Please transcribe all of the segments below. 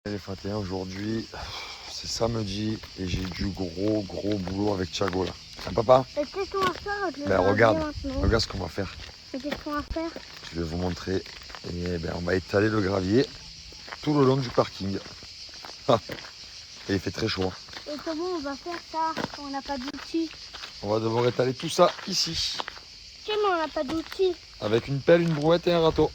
Les fratés, aujourd'hui, c'est samedi et j'ai du gros boulot avec Thiago là. Hein, papa? Et qu'est-ce qu'on va faire avec le Ben gravier regarde, maintenant? regarde ce qu'on va faire. Et qu'est-ce qu'on va faire? Je vais vous montrer. Et ben on va étaler le gravier tout le long du parking. Ah, et il fait très chaud. Et comment on va faire ça quand on n'a pas d'outils? On va devoir étaler tout ça ici. Comment on n'a pas d'outils? Avec une pelle, une brouette et un râteau.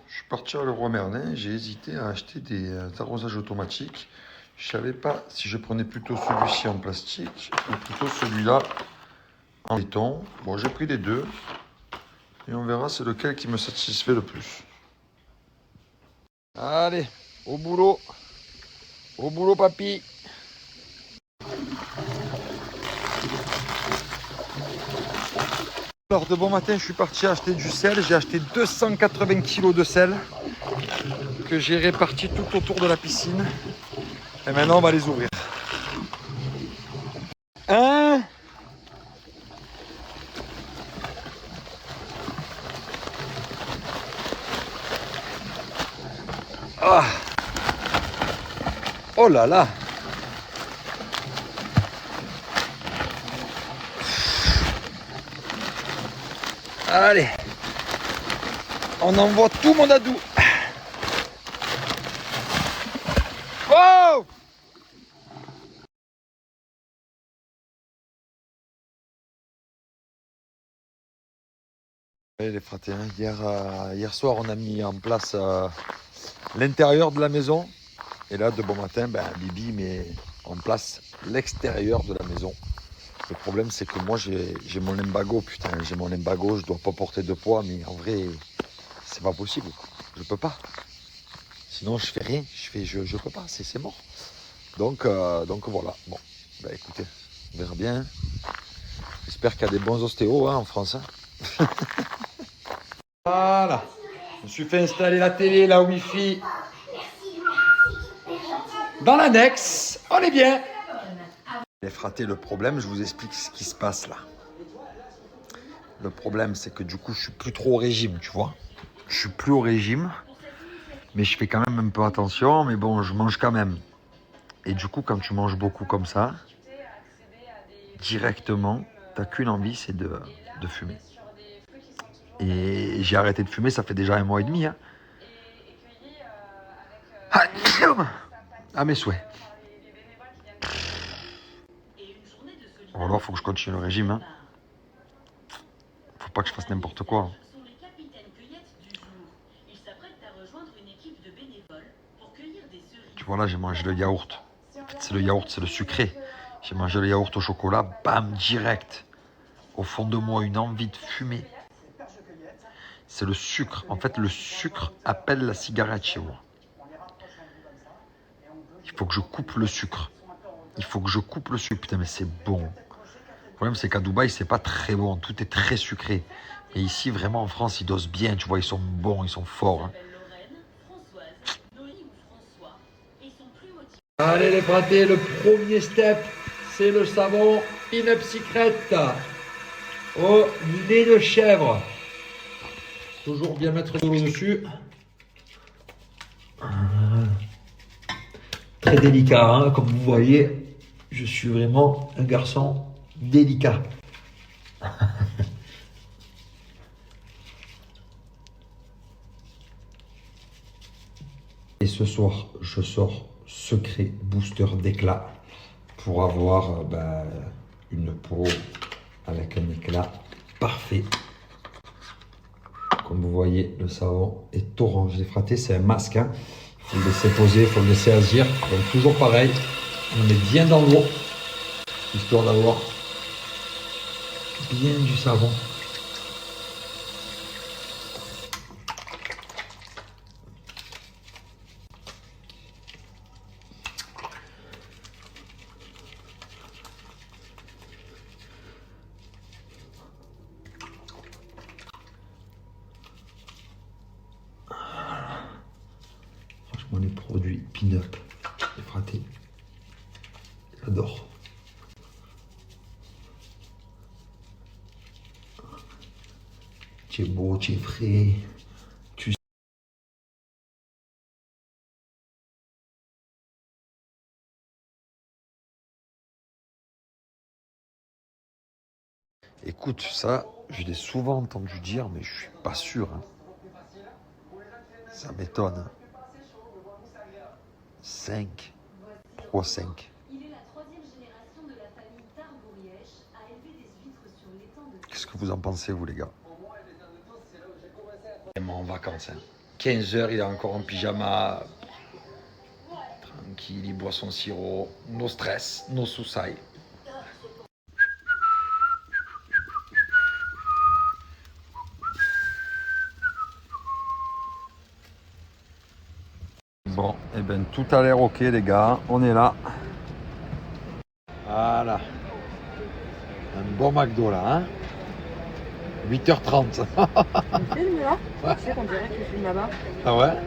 Je suis parti à Leroy Merlin, j'ai hésité à acheter des arrosages automatiques. Je savais pas si je prenais plutôt celui-ci en plastique ou plutôt celui-là en béton. Bon, j'ai pris les deux et on verra c'est lequel qui me satisfait le plus. Allez, au boulot papy. Alors de bon matin, je suis parti acheter du sel. J'ai acheté 280 kg de sel que j'ai réparti tout autour de la piscine. Et maintenant, on va les ouvrir. Hein? Ah! Oh là là! Allez! On envoie tout mon adou! Wow! Les fratés, hein. Hier soir, on a mis en place l'intérieur de la maison. Et là, de bon matin, Bibi met en place l'extérieur de la maison. Le problème, c'est que moi, j'ai mon limbago, putain. J'ai mon limbago, je dois pas porter de poids, mais en vrai, c'est pas possible. Je peux pas. Sinon, je fais rien. Je peux pas, c'est mort. Donc voilà. Bon, écoutez, on verra bien. J'espère qu'il y a des bons ostéos en France. Hein. Voilà. Je me suis fait installer la télé, la Wi-Fi. Dans l'annexe, on est bien. Les fratés, le problème, je vous explique ce qui se passe là. Le problème, c'est que du coup, je suis plus trop au régime, tu vois. Je suis plus au régime, mais je fais quand même un peu attention, mais bon, je mange quand même. Et du coup, quand tu manges beaucoup comme ça, directement, t'as qu'une envie, c'est de fumer. Et j'ai arrêté de fumer, ça fait déjà 1 mois et demi. Hein. À mes souhaits. Bon, alors, faut que je continue le régime. Hein. Faut pas que je fasse n'importe quoi. Tu vois, là, j'ai mangé le yaourt. En fait, c'est le yaourt, c'est le sucré. J'ai mangé le yaourt au chocolat, bam, direct. Au fond de moi, une envie de fumer. C'est le sucre. En fait, le sucre appelle la cigarette chez moi. Il faut que je coupe le sucre. Putain, mais c'est bon. Le problème, c'est qu'à Dubaï, c'est pas très bon. Tout est très sucré. Et ici, vraiment, en France, ils dosent bien. Tu vois, ils sont bons, ils sont forts. Hein. Allez, les fratés, le premier step, c'est le savon In-Up Secret au lait de chèvre. Toujours bien mettre de l'eau dessus. Très délicat, hein, comme vous voyez, je suis vraiment un garçon délicat. Et ce soir, je sors secret booster d'éclat pour avoir une peau avec un éclat parfait. Comme vous voyez, le savon est orange. Les fratés, c'est un masque. Hein. Il faut le laisser poser, il faut le laisser agir. Donc toujours pareil, on le met bien dans l'eau, histoire d'avoir bien du savon. produit Pin-Up et fraté. J'adore. Tu es beau, tu es frais. Écoute, ça, je l'ai souvent entendu dire, mais je suis pas sûr. Hein. Ça m'étonne. 5. Pourquoi 5? Qu'est-ce que vous en pensez, vous, les gars? En vacances. Hein. 15h, il est encore en pyjama. Tranquille, il boit son sirop. No stress, no soucis. Bon, et ben tout a l'air ok les gars, on est là. Voilà. Un bon McDo là, hein 8h30. Tu filmes là? Tu sais qu'on dirait que tu filmes là-bas. Ah ouais?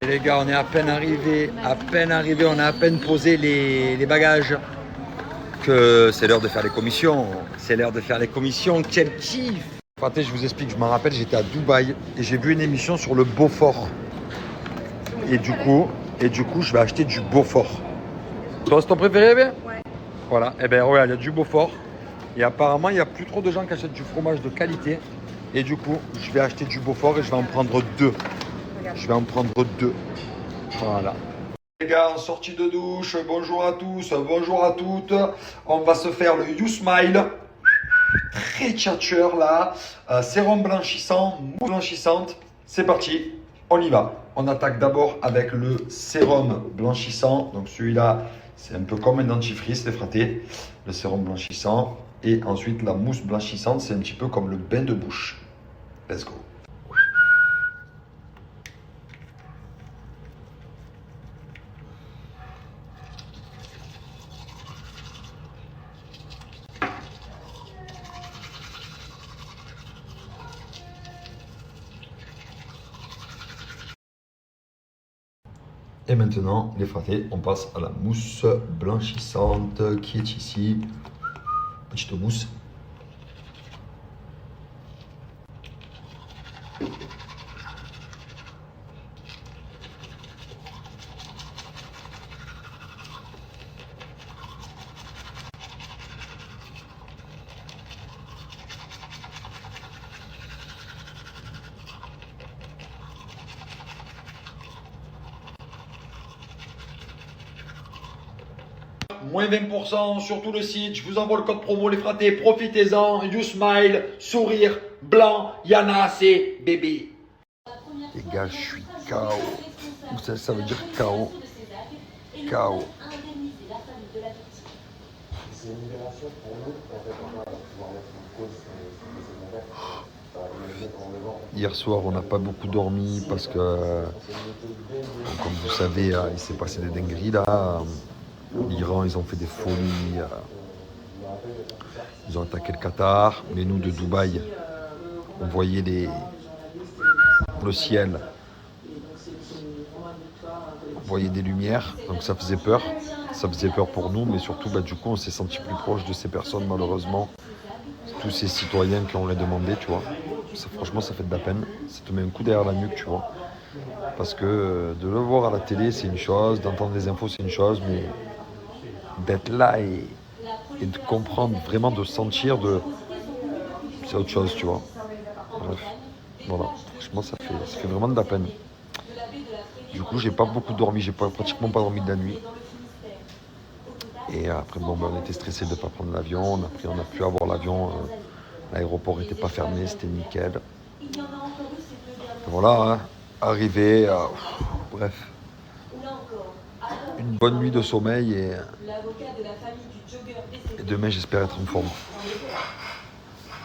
Et les gars, on est à peine arrivé, on a à peine posé les bagages. Que c'est l'heure de faire les commissions. Quel kiff! Attendez, je vous explique, je m'en rappelle, j'étais à Dubaï et j'ai vu une émission sur le Beaufort. Et du coup, je vais acheter du Beaufort. Toi, c'est ton préféré, bien? Ouais. Voilà, et ben regarde, il y a du Beaufort. Et apparemment, il n'y a plus trop de gens qui achètent du fromage de qualité. Et du coup, je vais acheter du Beaufort et je vais en prendre 2. Voilà. Les gars, en sortie de douche, bonjour à tous, bonjour à toutes. On va se faire le You Smile. Très tchatcheur là. Sérum blanchissant, mousse blanchissante. C'est parti, on y va. On attaque d'abord avec le sérum blanchissant. Donc celui-là, c'est un peu comme un dentifrice, les fratés. Le sérum blanchissant. Et ensuite la mousse blanchissante, c'est un petit peu comme le bain de bouche. Let's go. Et maintenant, les fratés, on passe à la mousse blanchissante qui est ici. Petite mousse. Moins 20% sur tout le site. Je vous envoie le code promo les fratés. Profitez-en. You Smile, sourire, blanc. Yana, c'est bébé. Les gars, je suis KO. Vous savez, ça veut dire KO. KO. Hier soir, on n'a pas beaucoup dormi parce que, comme vous savez, il s'est passé des dingueries là. L'Iran, ils ont fait des folies. Ils ont attaqué le Qatar. Mais nous, de Dubaï, on voyait le ciel. On voyait des lumières. Donc ça faisait peur. Ça faisait peur pour nous. Mais surtout, du coup, on s'est senti plus proche de ces personnes, malheureusement. Tous ces citoyens qui ont les demandé, tu vois. Ça, franchement, ça fait de la peine. Ça te met un coup derrière la nuque, tu vois. Parce que de le voir à la télé, c'est une chose. D'entendre les infos, c'est une chose. Mais d'être là et de comprendre, vraiment de sentir, c'est autre chose, tu vois. Bref, voilà. Franchement, ça fait vraiment de la peine. Du coup, j'ai pas beaucoup dormi. J'ai pratiquement pas dormi de la nuit. Et après, on était stressé de ne pas prendre l'avion. On a pu avoir l'avion. L'aéroport n'était pas fermé, c'était nickel. Et voilà, hein, arrivé. Bref. Une bonne nuit de sommeil et demain, j'espère être en forme.